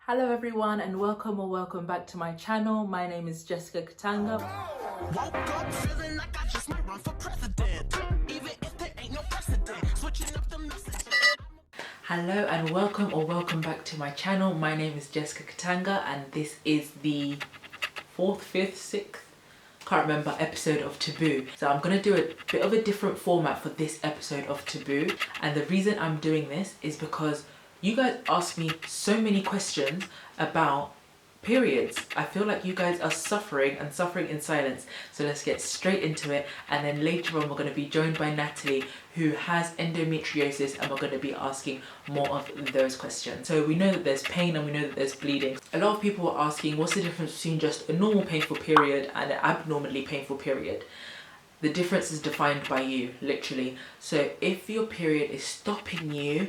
Hello everyone and welcome back to my channel. My name is Jessica Katanga. Woke up feeling like I just might run for president, even if there ain't no precedent. Switching up the message. Hello and welcome back to my channel. My name is Jessica Katanga and this is the 4th, 5th, 6th, can't remember, episode of Taboo. So I'm going to do a bit of a different format for this episode of Taboo, and the reason I'm doing this is because you guys ask me so many questions about periods. I feel like you guys are suffering in silence. So let's get straight into it, and then later on we're going to be joined by Natalie, who has endometriosis, and we're going to be asking more of those questions. So we know that there's pain and we know that there's bleeding. A lot of people are asking what's the difference between just a normal painful period and an abnormally painful period. The difference is defined by you, literally. So if your period is stopping you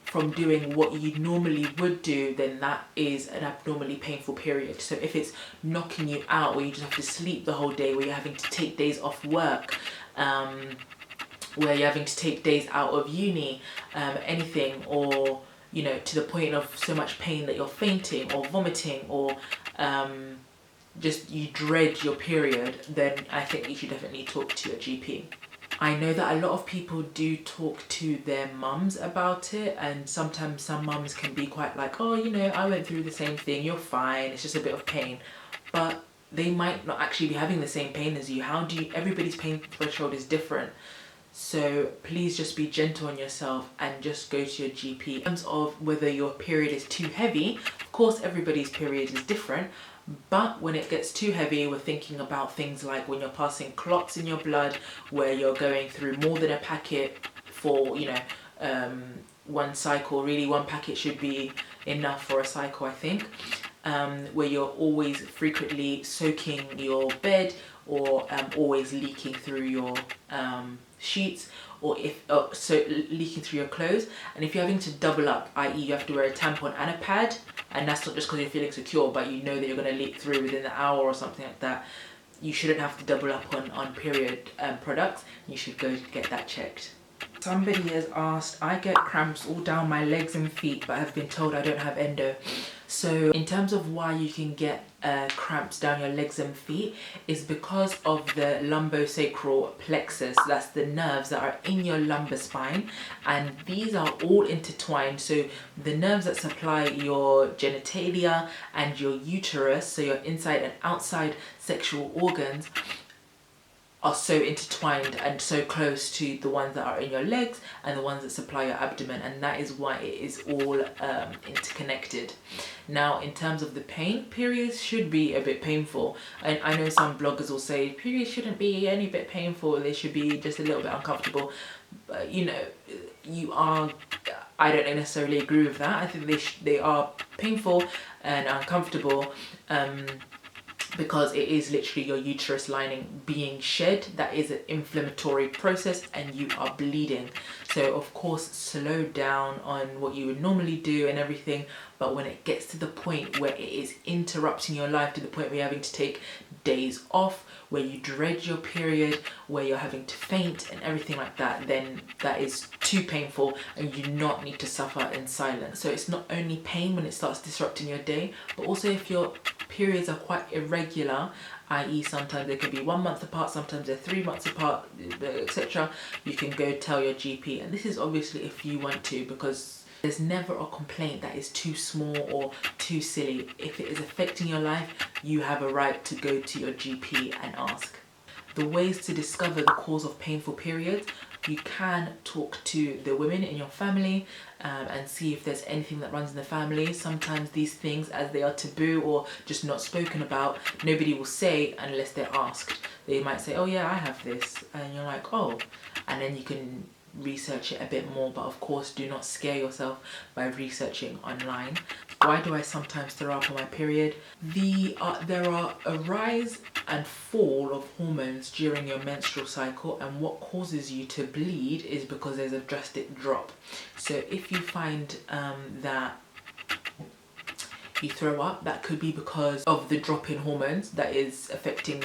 from doing what you normally would do, then that is an abnormally painful period. So if it's knocking you out, where you just have to sleep the whole day, where you're having to take days off work, where you're having to take days out of uni, anything, or you know, to the point of so much pain that you're fainting or vomiting, or just you dread your period, then I think you should definitely talk to your GP. I know that a lot of people do talk to their mums about it, and sometimes some mums can be quite like, oh, you know, I went through the same thing, you're fine, it's just a bit of pain. But they might not actually be having the same pain as you. Everybody's pain threshold is different. So please just be gentle on yourself and just go to your GP. In terms of whether your period is too heavy, of course everybody's period is different, but when it gets too heavy, we're thinking about things like when you're passing clots in your blood, where you're going through more than a packet for, you know, one cycle. Really, one packet should be enough for a cycle, I think. Where you're always frequently soaking your bed, or always leaking through your sheets, or leaking through your clothes. And if you're having to double up, i.e. you have to wear a tampon and a pad, and that's not just because you're feeling secure, but you know that you're going to leak through within the hour or something like that, you shouldn't have to double up on period products. You should go get that checked. Somebody has asked, I get cramps all down my legs and feet, but I've been told I don't have endo. So in terms of why you can get cramps down your legs and feet, is because of the lumbosacral plexus. That's the nerves that are in your lumbar spine, and these are all intertwined. So the nerves that supply your genitalia and your uterus, so your inside and outside sexual organs, are so intertwined and so close to the ones that are in your legs and the ones that supply your abdomen, and that is why it is all interconnected. Now, in terms of the pain, periods should be a bit painful, and I know some bloggers will say periods shouldn't be any bit painful, they should be just a little bit uncomfortable. But you know, I don't necessarily agree with that. I think they are painful and uncomfortable, because it is literally your uterus lining being shed. That is an inflammatory process and you are bleeding. So of course, slow down on what you would normally do and everything, but when it gets to the point where it is interrupting your life, to the point where you're having to take days off, where you dread your period, where you're having to faint and everything like that, then that is too painful and you do not need to suffer in silence. So it's not only pain when it starts disrupting your day, but also if your periods are quite irregular, i.e. sometimes they can be 1 month apart, sometimes they're 3 months apart, etc. You can go tell your GP, and this is obviously if you want to, because there's never a complaint that is too small or too silly. If it is affecting your life, you have a right to go to your GP and ask. The ways to discover the cause of painful periods: you can talk to the women in your family and see if there's anything that runs in the family. Sometimes these things, as they are taboo or just not spoken about, nobody will say unless they're asked. They might say, oh yeah, I have this, and you're like, oh, and then you can research it a bit more, but of course do not scare yourself by researching online. Why do I sometimes throw up on my period? There are a rise and fall of hormones during your menstrual cycle, and what causes you to bleed is because there's a drastic drop. So if you find that you throw up, that could be because of the drop in hormones that is affecting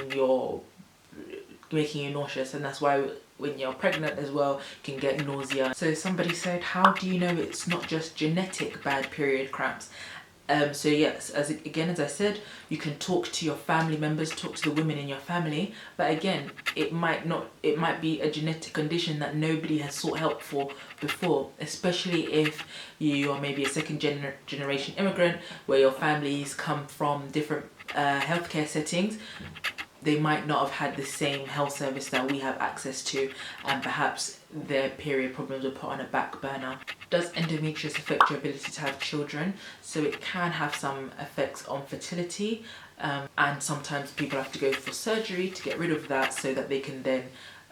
making you nauseous, and that's why when you're pregnant as well, you can get nausea. So somebody said, how do you know it's not just genetic bad period cramps? So yes, as I said, you can talk to your family members, talk to the women in your family, but again, it might be a genetic condition that nobody has sought help for before, especially if you are maybe a second generation immigrant where your families come from different healthcare settings. They might not have had the same health service that we have access to, and perhaps their period problems were put on a back burner. Does endometriosis affect your ability to have children? So it can have some effects on fertility, and sometimes people have to go for surgery to get rid of that so that they can then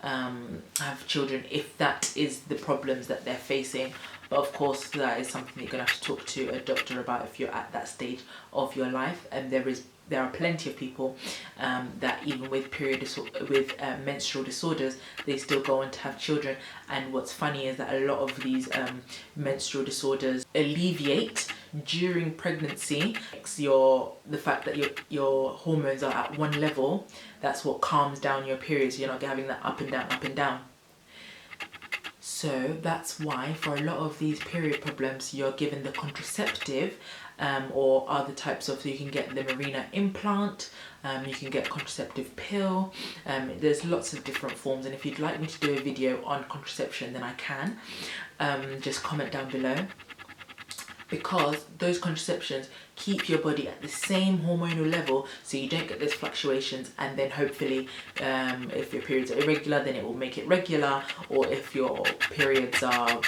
have children if that is the problems that they're facing. But of course, that is something you're going to have to talk to a doctor about if you're at that stage of your life. And there are plenty of people that even with menstrual disorders, they still go on to have children. And what's funny is that a lot of these menstrual disorders alleviate during pregnancy. The fact that your hormones are at one level, that's what calms down your periods. You're not having that up and down, up and down. So that's why for a lot of these period problems, you're given the contraceptive or other types of, so you can get the Mirena implant, you can get contraceptive pill. There's lots of different forms, and if you'd like me to do a video on contraception, then I can. Just comment down below, because those contraceptions keep your body at the same hormonal level so you don't get those fluctuations, and then hopefully if your periods are irregular, then it will make it regular, or if your periods are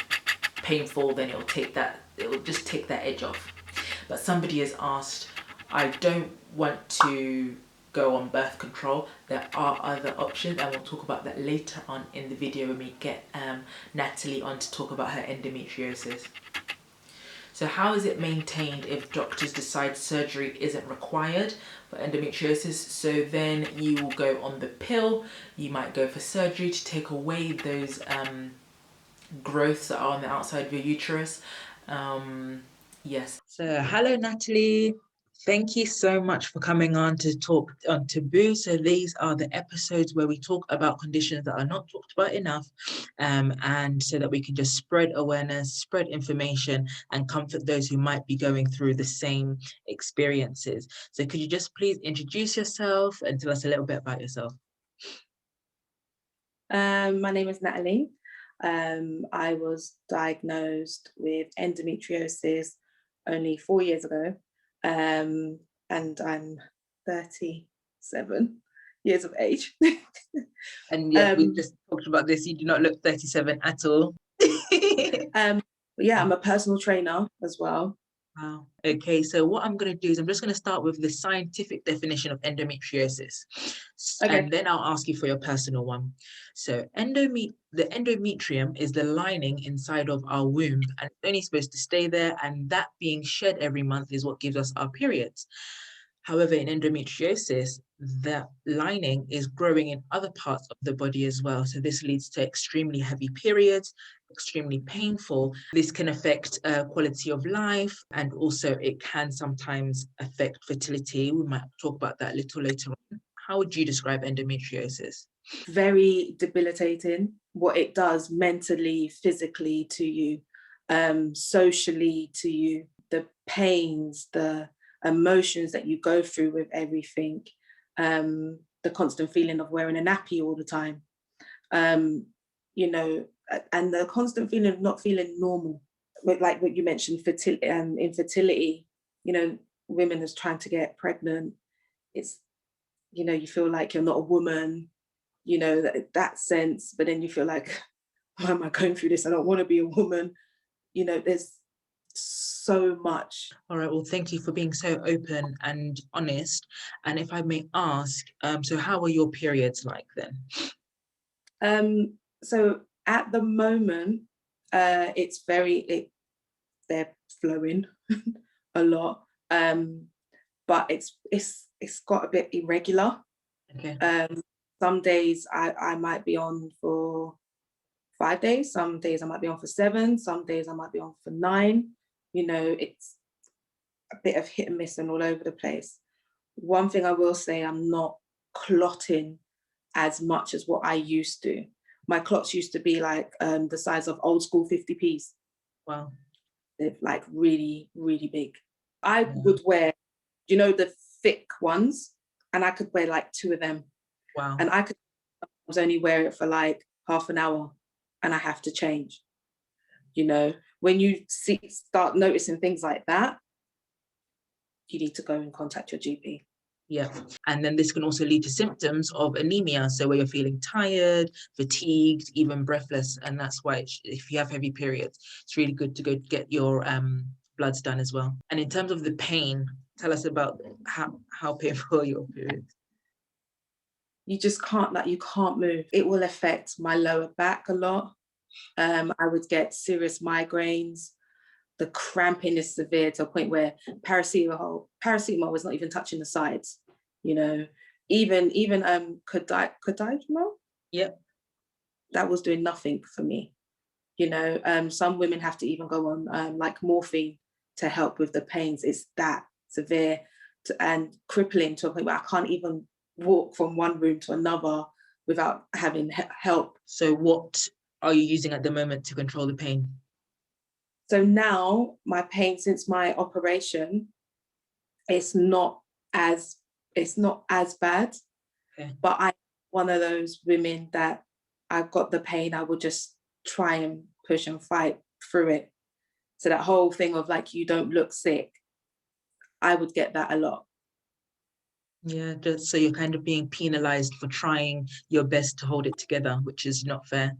painful, then it will just take that edge off. But somebody has asked, I don't want to go on birth control. There are other options, and we'll talk about that later on in the video when we get Natalie on to talk about her endometriosis. So how is it maintained if doctors decide surgery isn't required for endometriosis? So then you will go on the pill, you might go for surgery to take away those growths that are on the outside of your uterus. Yes. So hello, Natalie. Thank you so much for coming on to talk on Taboo. So these are the episodes where we talk about conditions that are not talked about enough, and so that we can just spread awareness, spread information, and comfort those who might be going through the same experiences. So could you just please introduce yourself and tell us a little bit about yourself? My name is Natalie. I was diagnosed with endometriosis only 4 years ago, and I'm 37 years of age. And yeah, we just talked about this. You do not look 37 at all. Yeah, I'm a personal trainer as well. Wow. Okay, so what I'm going to do is I'm just going to start with the scientific definition of endometriosis. Okay. And then I'll ask you for your personal one. So the endometrium is the lining inside of our womb, and it's only supposed to stay there, and that being shed every month is what gives us our periods. However, in endometriosis, the lining is growing in other parts of the body as well. So this leads to extremely heavy periods, extremely painful. This can affect quality of life, and also it can sometimes affect fertility. We might talk about that a little later on. How would you describe endometriosis? Very debilitating, what it does mentally, physically to you, socially to you, the pains, the emotions that you go through with everything, the constant feeling of wearing a nappy all the time, you know, and the constant feeling of not feeling normal. Like what you mentioned, infertility, you know, women is trying to get pregnant. It's, you know, you feel like you're not a woman, you know, that sense, but then you feel like, why am I going through this? I don't want to be a woman. You know, there's so much. All right, well, thank you for being so open and honest. And if I may ask, so how are your periods like then? So at the moment, they're flowing a lot, but it's got a bit irregular. Okay. Some days I might be on for 5 days, some days I might be on for 7, some days I might be on for 9. You know, it's a bit of hit and miss and all over the place. One thing I will say, I'm not clotting as much as what I used to. My clots used to be like the size of old school 50p's. Wow. They're like really, really big. I would wear, you know, the thick ones, and I could wear like 2 of them. Wow. And I could only wear it for like half an hour and I have to change. You know, when you start noticing things like that, you need to go and contact your GP. Yeah. And then this can also lead to symptoms of anemia. So where you're feeling tired, fatigued, even breathless. And that's why if you have heavy periods, it's really good to go get your bloods done as well. And in terms of the pain, tell us about how painful are your periods. You just can't, like, you can't move. It will affect my lower back a lot. I would get serious migraines. The cramping is severe to a point where paracetamol was not even touching the sides. You know, even Codidomol, Yep. that was doing nothing for me. You know, some women have to even go on like morphine to help with the pains. It's that severe and crippling to a point where I can't even walk from one room to another without having help. So what are you using at the moment to control the pain? So now my pain since my operation, it's not as bad. Okay. But I'm one of those women that I've got the pain, I would just try and push and fight through it. So that whole thing of like, you don't look sick, I would get that a lot. Yeah, just so you're kind of being penalized for trying your best to hold it together, which is not fair.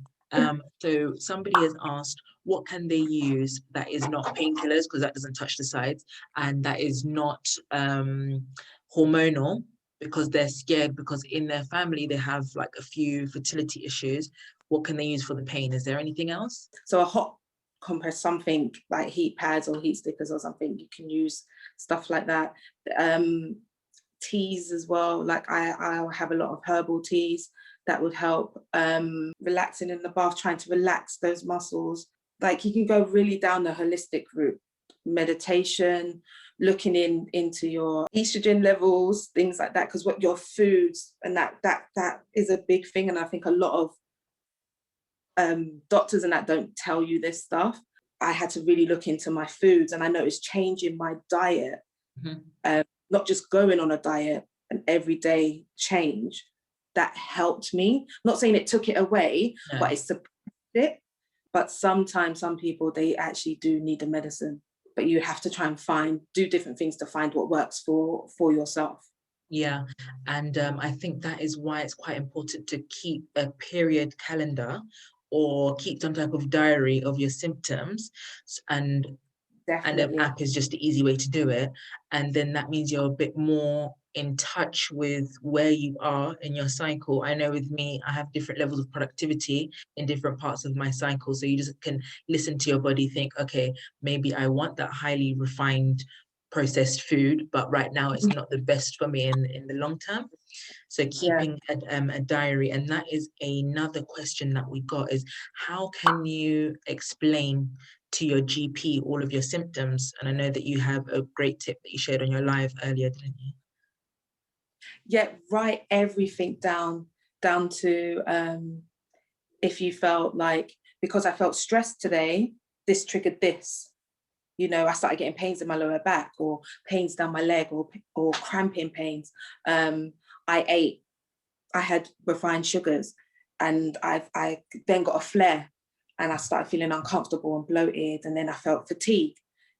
So somebody has asked, what can they use that is not painkillers, because that doesn't touch the sides, and that is not hormonal, because they're scared because in their family they have like a few fertility issues. What can they use for the pain? Is there anything else? So a hot compress, something like heat pads or heat stickers or something, you can use stuff like that. Teas as well, like I'll have a lot of herbal teas that would help. Relaxing in the bath, trying to relax those muscles. Like you can go really down the holistic route. Meditation, looking into your estrogen levels, things like that, because what your foods, and that is a big thing. And I think a lot of doctors and that don't tell you this stuff. I had to really look into my foods, and I noticed changing my diet. Not just going on a diet, an everyday change that helped me. Not saying it took it away, but it suppressed it. But sometimes some people, they actually do need the medicine, but you have to try and do different things to find what works for yourself. Yeah, and I think that is why it's quite important to keep a period calendar or keep some type of diary of your symptoms, and Definitely. an app is just the easy way to do it. And then that means you're a bit more in touch with where you are in your cycle. I know with me, I have different levels of productivity in different parts of my cycle. So you just can listen to your body, think, okay, maybe I want that highly refined processed food, but right now it's not the best for me in the long term. So keeping a diary. And that is another question that we got, is how can you explain to your GP all of your symptoms? And I know that you have a great tip that you shared on your live earlier, didn't you? Yeah, write everything down to if you felt like, because I felt stressed today, this triggered this. You know, I started getting pains in my lower back, or pains down my leg, or cramping pains. I had refined sugars, and I then got a flare, and I started feeling uncomfortable and bloated, and then I felt fatigue.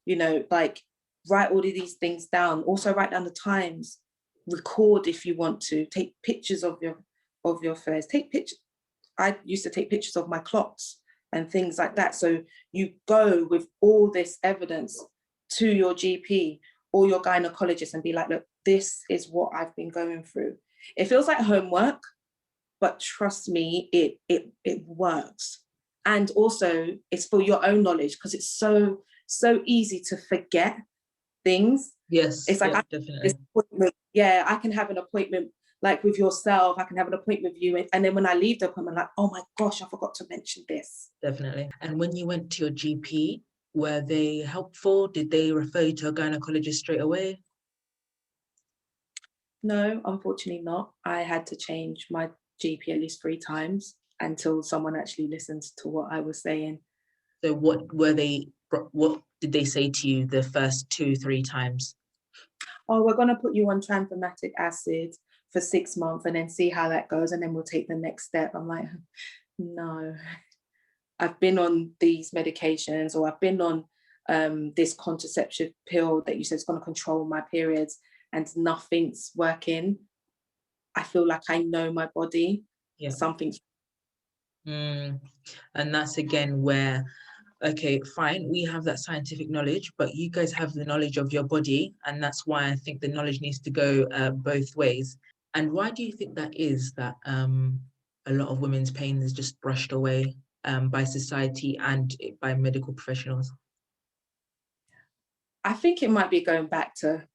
You know, like, write all of these things down. Also write down the times. Record if you want to. Take pictures of your flares. Take pictures. I used to take pictures of my clots and things like that. So you go with all this evidence to your GP or your gynecologist and be like, look, this is what I've been going through. It feels like homework, but trust me, it works. And also it's for your own knowledge, because it's so easy to forget things. Yes, It's like, yeah, I definitely. I can have an appointment like with yourself, I can have an appointment with you, and then when I leave the appointment, like, oh my gosh, I forgot to mention this. Definitely. And when you went to your GP, were they helpful? Did they refer you to a gynecologist straight away? No, unfortunately not. I had to change my GP at least 3 times until someone actually listened to what I was saying. So what were they what did they say to you the first 2-3 times? Oh, we're going to put you on tranexamic acid for 6 months and then see how that goes, and then we'll take the next step. I'm like, no, I've been on these medications, or I've been on this contraceptive pill that you said is going to control my periods, and nothing's working. I feel like I know my body. Yeah. Something's. And that's again where, okay, fine, we have that scientific knowledge, but you guys have the knowledge of your body, and that's why I think the knowledge needs to go both ways. And why do you think that is, that a lot of women's pain is just brushed away by society and by medical professionals? I think it might be going back to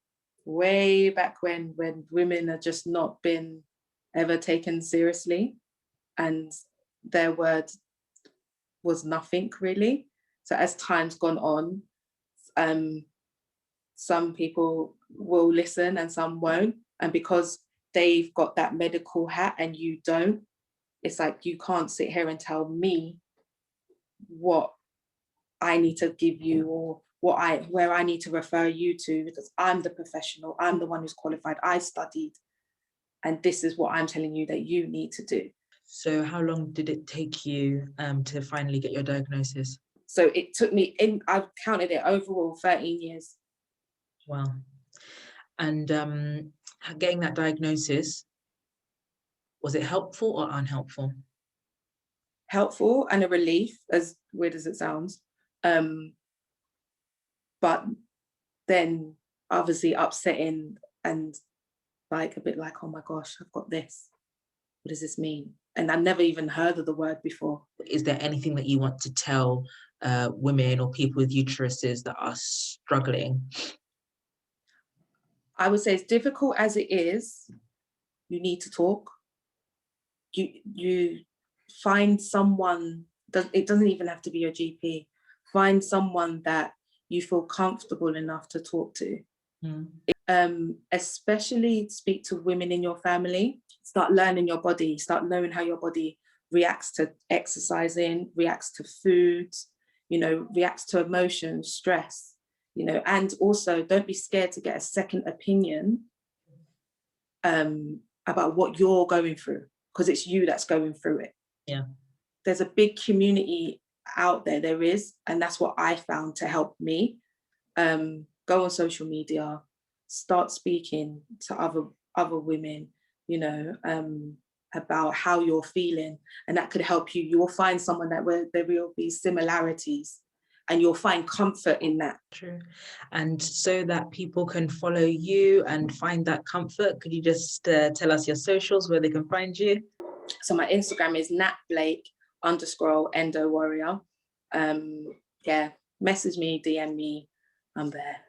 way back when women had just not been ever taken seriously, and their word was nothing really. So as time's gone on, some people will listen and some won't, and because they've got that medical hat and you don't, it's like, you can't sit here and tell me what I need to give you, or where I need to refer you to, because I'm the professional, I'm the one who's qualified, I studied, and this is what I'm telling you that you need to do. So how long did it take you to finally get your diagnosis? So it took me, I've counted it, overall 13 years. Wow. And getting that diagnosis, was it helpful or unhelpful? Helpful and a relief, as weird as it sounds. But then obviously upsetting, and like a bit like, oh my gosh, I've got this. What does this mean? And I never even heard of the word before. Is there anything that you want to tell women or people with uteruses that are struggling? I would say, as difficult as it is, you need to talk. You find someone, it doesn't even have to be your GP. Find someone that you feel comfortable enough to talk to. Especially speak to women in your family. Start learning your body, start knowing how your body reacts to exercising, reacts to food, reacts to emotion, stress, and also don't be scared to get a second opinion about what you're going through, because it's you that's going through it. Yeah. There's a big community out there is, and that's what I found to help me. Go on social media, start speaking to other women, about how you're feeling, and that could help you. You'll find someone where there will be similarities, and you'll find comfort in that. True. And so that people can follow you and find that comfort, could you just tell us your socials where they can find you? So my Instagram is natblake_endowarrior. Yeah, message me, DM me, I'm there.